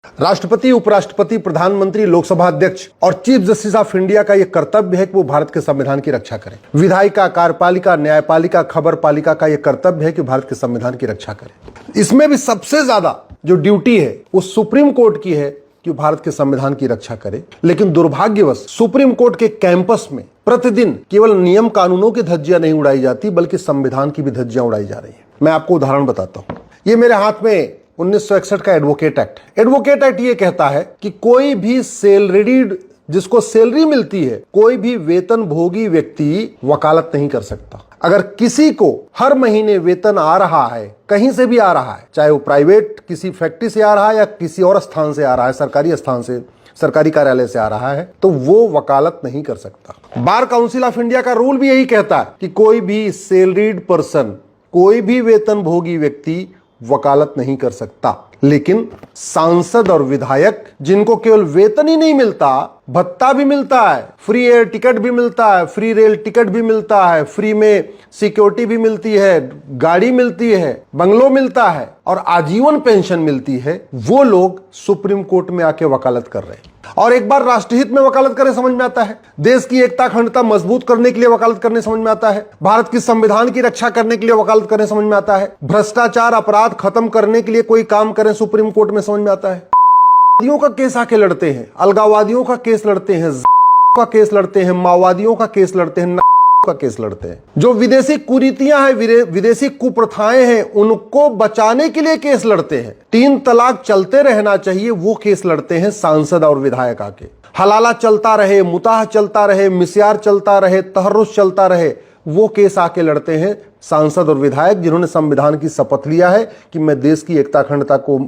राष्ट्रपति, उपराष्ट्रपति, प्रधानमंत्री, लोकसभा अध्यक्ष और चीफ जस्टिस ऑफ इंडिया का यह कर्तव्य है कि वो भारत के संविधान की रक्षा करें। विधायिका, कार्यपालिका, न्यायपालिका, खबरपालिका का यह कर्तव्य है कि भारत के संविधान की रक्षा करें। इसमें भी सबसे ज्यादा जो ड्यूटी है वो सुप्रीम कोर्ट की है कि भारत के संविधान की रक्षा करे। लेकिन दुर्भाग्यवश सुप्रीम कोर्ट के कैंपस में प्रतिदिन केवल नियम कानूनों की धज्जियां नहीं उड़ाई जाती बल्कि संविधान की भी धज्जियां उड़ाई जा रही है। मैं आपको उदाहरण बताता हूं। ये मेरे हाथ में 1961 का एडवोकेट एक्ट है। एडवोकेट एक्ट ये कहता है कि कोई भी सैलरीड, जिसको सैलरी मिलती है, कोई भी वेतन भोगी व्यक्ति वकालत नहीं कर सकता। अगर किसी को हर महीने वेतन आ रहा है, कहीं से भी आ रहा है, चाहे वो प्राइवेट किसी फैक्ट्री से आ रहा है या किसी और स्थान से आ रहा है, सरकारी स्थान से, सरकारी कार्यालय से आ रहा है, तो वो वकालत नहीं कर सकता। बार काउंसिल ऑफ इंडिया का रूल भी यही कहता है कि कोई भी सैलरीड पर्सन, कोई भी वेतन भोगी व्यक्ति वकालत नहीं कर सकता। लेकिन सांसद और विधायक, जिनको केवल वेतन ही नहीं मिलता, भत्ता भी मिलता है, फ्री एयर टिकट भी मिलता है, फ्री रेल टिकट भी मिलता है, फ्री में सिक्योरिटी भी मिलती है, गाड़ी मिलती है, बंगलो मिलता है और आजीवन पेंशन मिलती है, वो लोग सुप्रीम कोर्ट में आके वकालत कर रहे हैं। और एक बार राष्ट्रहित में वकालत करने समझ में आता है, देश की एकता अखंडता मजबूत करने के लिए वकालत करने समझ में आता है, भारत की संविधान की रक्षा करने के लिए वकालत करने समझ में आता है, भ्रष्टाचार अपराध खत्म करने के लिए कोई काम करें सुप्रीम कोर्ट में समझ में आता है। वादियों का केस आके लड़ते हैं, अलगाववादियों का केस लड़ते हैं, का केस लड़ते हैं, माओवादियों का केस लड़ते हैं, का केस लड़ते हैं। जो विदेशी कुरीतियां हैं, विदेशी कुप्रथाएं हैं, उनको बचाने के लिए केस लड़ते हैं। 3 तलाक चलते रहना चाहिए, वो केस लड़ते हैं सांसद और विधायक आके। हलाला चलता रहे, मुताह चलता रहे, मिस्यार चलता रहे, तहर्रुस चलता रहे, वो केस आके लड़ते हैं सांसद और विधायक, जिन्होंने संविधान की शपथ लिया है कि मैं देश की एकता अखंडता को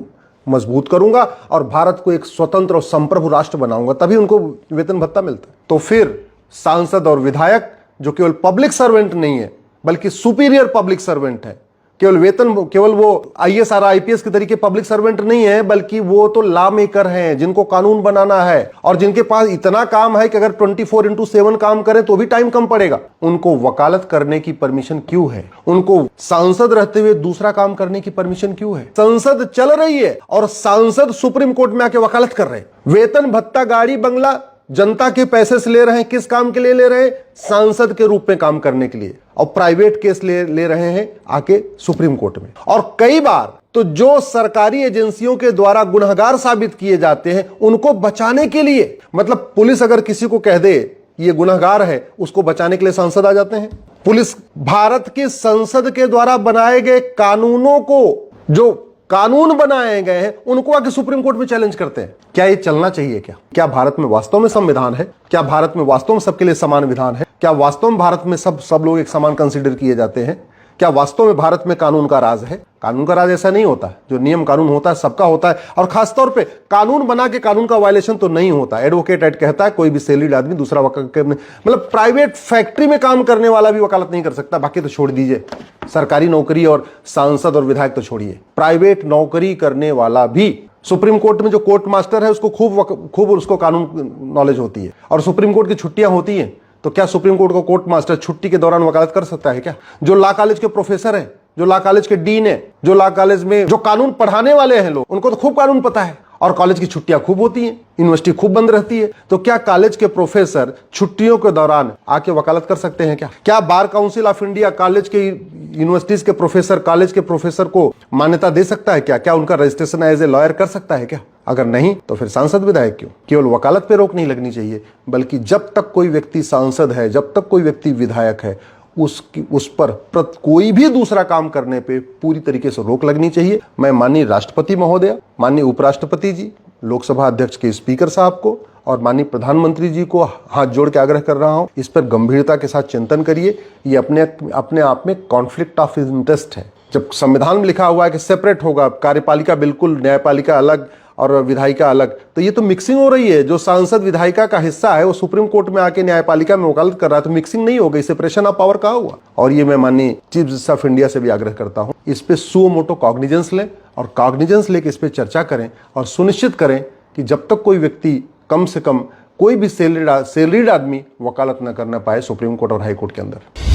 मजबूत करूंगा और भारत को एक स्वतंत्र और संप्रभु राष्ट्र बनाऊंगा, तभी उनको वेतन भत्ता मिलता है। तो फिर सांसद और विधायक, जो केवल पब्लिक सर्वेंट नहीं है बल्कि सुपीरियर पब्लिक सर्वेंट है, केवल वो आईएएस और आईपीएस के तरीके पब्लिक सर्वेंट नहीं है, बल्कि वो तो लॉ मेकर हैं, जिनको कानून बनाना है और जिनके पास इतना काम है कि अगर 24/7 काम करें तो भी टाइम कम पड़ेगा। उनको वकालत करने की परमिशन क्यों है? उनको सांसद रहते हुए दूसरा काम करने की परमिशन क्यों है? संसद चल रही है और सांसद सुप्रीम कोर्ट में आके वकालत कर रहे हैं। वेतन भत्ता, गाड़ी बंगला जनता के पैसे से ले रहे हैं। किस काम के लिए ले रहे हैं? सांसद के रूप में काम करने के लिए। और प्राइवेट केस ले रहे हैं आके सुप्रीम कोर्ट में। और कई बार तो जो सरकारी एजेंसियों के द्वारा गुनहगार साबित किए जाते हैं, उनको बचाने के लिए, मतलब पुलिस अगर किसी को कह दे ये गुनहगार है, उसको बचाने के लिए सांसद आ जाते हैं। पुलिस भारत की संसद के द्वारा बनाए गए कानूनों को, जो कानून बनाए गए हैं, उनको आके सुप्रीम कोर्ट में चैलेंज करते हैं। क्या ये चलना चाहिए? क्या भारत में वास्तव में संविधान है? क्या भारत में वास्तव में सबके लिए समान विधान है? क्या वास्तव में भारत में सब लोग एक समान कंसीडर किए जाते हैं? क्या वास्तव में भारत में कानून का राज है? कानून का राज ऐसा नहीं होता। जो नियम कानून होता है सबका होता है, और खासतौर पे कानून बना के कानून का वायलेशन तो नहीं होता। एडवोकेट एक्ट कहता है कोई भी सैलरीड आदमी दूसरा मतलब प्राइवेट फैक्ट्री में काम करने वाला भी वकालत नहीं कर सकता। बाकी तो छोड़ दीजिए, सरकारी नौकरी और सांसद और विधायक तो छोड़िए, प्राइवेट नौकरी करने वाला भी सुप्रीम कोर्ट में जो कोर्ट मास्टर है उसको खूब उसको कानून नॉलेज होती है। और सुप्रीम कोर्ट की छुट्टियां होती हैं, तो क्या सुप्रीम कोर्ट का कोर्ट मास्टर छुट्टी के दौरान वकालत कर सकता है क्या? जो लॉ कॉलेज के प्रोफेसर हैं, जो लॉ कॉलेज के डीन है, जो लॉ कॉलेज में जो कानून पढ़ाने वाले हैं लोग, उनको तो खूब कानून पता है और कॉलेज की छुट्टियां खूब होती हैं, यूनिवर्सिटी खूब बंद रहती है। तो क्या कॉलेज के प्रोफेसर छुट्टियों के दौरान आके वकालत कर सकते हैं क्या? क्या bar council of India college के, यूनिवर्सिटीज के प्रोफेसर, कॉलेज के प्रोफेसर को मान्यता दे सकता है क्या? क्या उनका रजिस्ट्रेशन एज ए लॉयर कर सकता है क्या? अगर नहीं तो फिर सांसद विधायक क्यों? केवल वकालत पे रोक नहीं लगनी चाहिए, बल्कि जब तक कोई व्यक्ति सांसद है, जब तक कोई व्यक्ति विधायक है, उस पर कोई भी दूसरा काम करने पे पूरी तरीके से रोक लगनी चाहिए। मैं माननीय राष्ट्रपति महोदय, माननीय उपराष्ट्रपति जी, लोकसभा अध्यक्ष के स्पीकर साहब को और माननीय प्रधानमंत्री जी को हाथ जोड़ के आग्रह कर रहा हूं, इस पर गंभीरता के साथ चिंतन करिए। ये अपने आप में कॉन्फ्लिक्ट ऑफ इंटरेस्ट है। जब संविधान में लिखा हुआ है कि सेपरेट होगा, कार्यपालिका बिल्कुल, न्यायपालिका अलग और विधायिका अलग, तो ये तो मिक्सिंग हो रही है। जो सांसद विधायिका का हिस्सा है वो सुप्रीम कोर्ट में आके न्यायपालिका में वकालत कर रहा है, तो मिक्सिंग नहीं हो गई, सेपरेशन ऑफ पावर कहाँ हुआ? और ये मैं माननीय चीफ जस्टिस ऑफ इंडिया से भी आग्रह करता हूं, इस पे सुओ मोटो कॉग्निजेंस लें और कॉग्निजेंस लेके इस पे चर्चा करें और सुनिश्चित करें कि जब तक कोई व्यक्ति, कम से कम कोई भी सैलरीड आदमी वकालत न करना पाए सुप्रीम कोर्ट और हाई कोर्ट के अंदर।